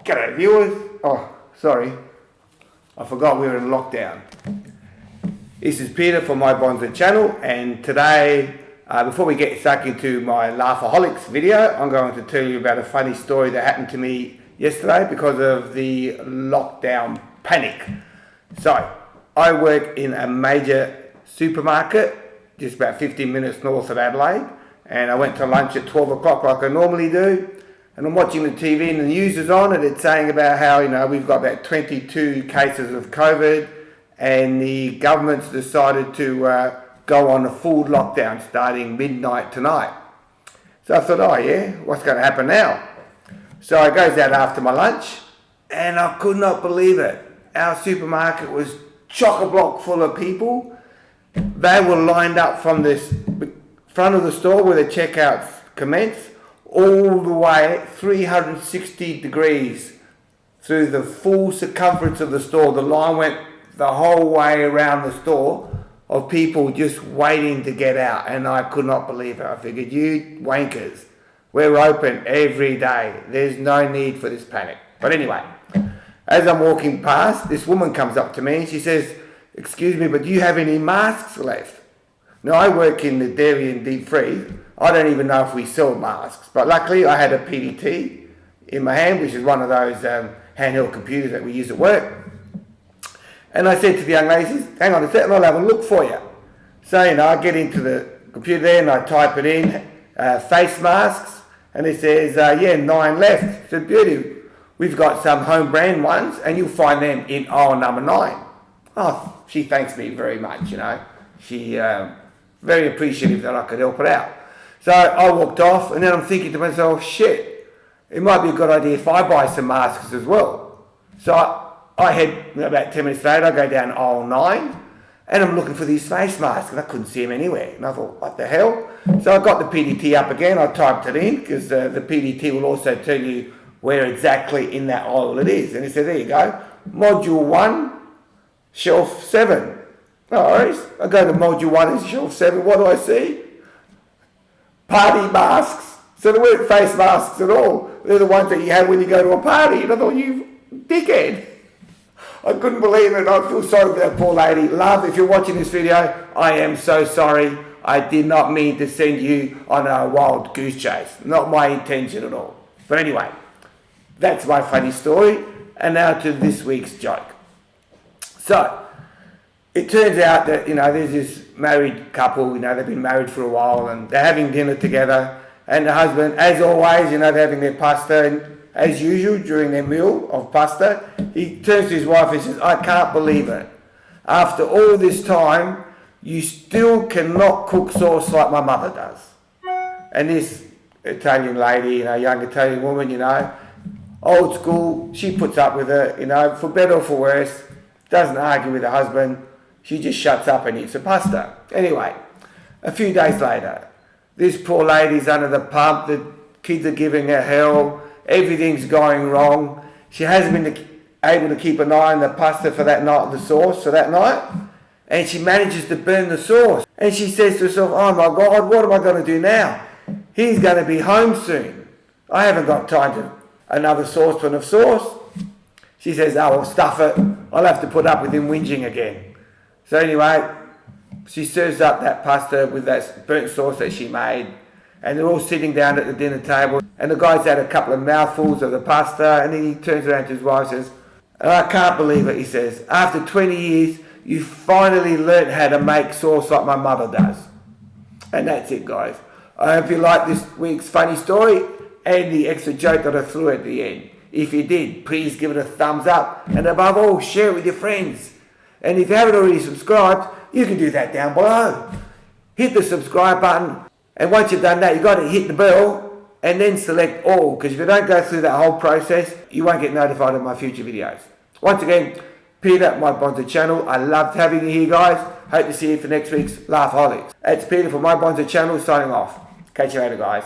G'day viewers. Oh, sorry. I forgot we were in lockdown. This is Peter from my Bonzo channel, and today, before we get stuck into my Laughaholics video, I'm going to tell you about a funny story that happened to me yesterday because of the lockdown panic. So, I work in a major supermarket, just about 15 minutes north of Adelaide, and I went to lunch at 12 o'clock like I normally do. And I'm watching the TV and the news is on and it's saying about how, we've got about 22 cases of COVID and the government's decided to go on a full lockdown starting midnight tonight. So I thought, oh yeah, what's going to happen now? So I goes out after my lunch and I could not believe it. Our supermarket was chock-a-block full of people. They were lined up from this front of the store where the checkouts commence all the way 360 degrees through the full circumference of the store. The line went the whole way around the store of people just waiting to get out, and I could not believe it. I figured, you wankers, we're open every day. There's no need for this panic. But anyway, as I'm walking past, this woman comes up to me and she says, "Excuse me, but do you have any masks left?" Now, I work in the dairy and deep freeze. I don't even know if we sell masks, but luckily I had a PDT in my hand, which is one of those handheld computers that we use at work. And I said to the young lady, "Hang on a second, I'll have a look for you." So, I get into the computer there and I type it in, face masks, and it says, yeah, 9 left. I said, "Beauty, we've got some home brand ones and you'll find them in aisle number 9. Oh, she thanks me very much, She very appreciative that I could help her out. So I walked off and then I'm thinking to myself, shit, it might be a good idea if I buy some masks as well. So I head, about 10 minutes later, I go down aisle 9 and I'm looking for these face masks and I couldn't see them anywhere. And I thought, what the hell? So I got the PDT up again, I typed it in because the PDT will also tell you where exactly in that aisle it is. And it said, there you go, module 1, shelf 7. No worries. I go to module 1 and shelf 7. What do I see? Party masks. So they weren't face masks at all. They're the ones that you have when you go to a party. And I thought, you dickhead. I couldn't believe it. I feel sorry for that poor lady. Love, if you're watching this video, I am so sorry. I did not mean to send you on a wild goose chase. Not my intention at all. But anyway, that's my funny story. And now to this week's joke. So, it turns out that, there's this married couple, they've been married for a while and they're having dinner together, and the husband, as always, they're having their pasta, and as usual, during their meal of pasta, he turns to his wife and says, "I can't believe it. After all this time, you still cannot cook sauce like my mother does." And this Italian lady, young Italian woman, old school, she puts up with it, for better or for worse, doesn't argue with her husband. She just shuts up and eats the pasta. Anyway, a few days later, this poor lady's under the pump, the kids are giving her hell, everything's going wrong. She hasn't been able to keep an eye on the pasta for that night, the sauce for that night, and she manages to burn the sauce. And she says to herself, "Oh my God, what am I going to do now? He's going to be home soon. I haven't got time to another saucepan of sauce." She says, "Oh, well, stuff it. I'll have to put up with him whinging again." So anyway, she serves up that pasta with that burnt sauce that she made, and they're all sitting down at the dinner table, and the guy's had a couple of mouthfuls of the pasta, and then he turns around to his wife and says, "I can't believe it," he says, "after 20 years, you finally learnt how to make sauce like my mother does." And that's it, guys. I hope you like this week's funny story and the extra joke that I threw at the end. If you did, please give it a thumbs up, and above all, share it with your friends. And if you haven't already subscribed, you can do that down below. Hit the subscribe button, and once you've done that, you've got to hit the bell and then select all, because if you don't go through that whole process, you won't get notified of my future videos. Once again, Peter, my Bonzo channel. I loved having you here, guys. Hope to see you for next week's Laughaholics. It's Peter from my Bonzo channel signing off. Catch you later, guys.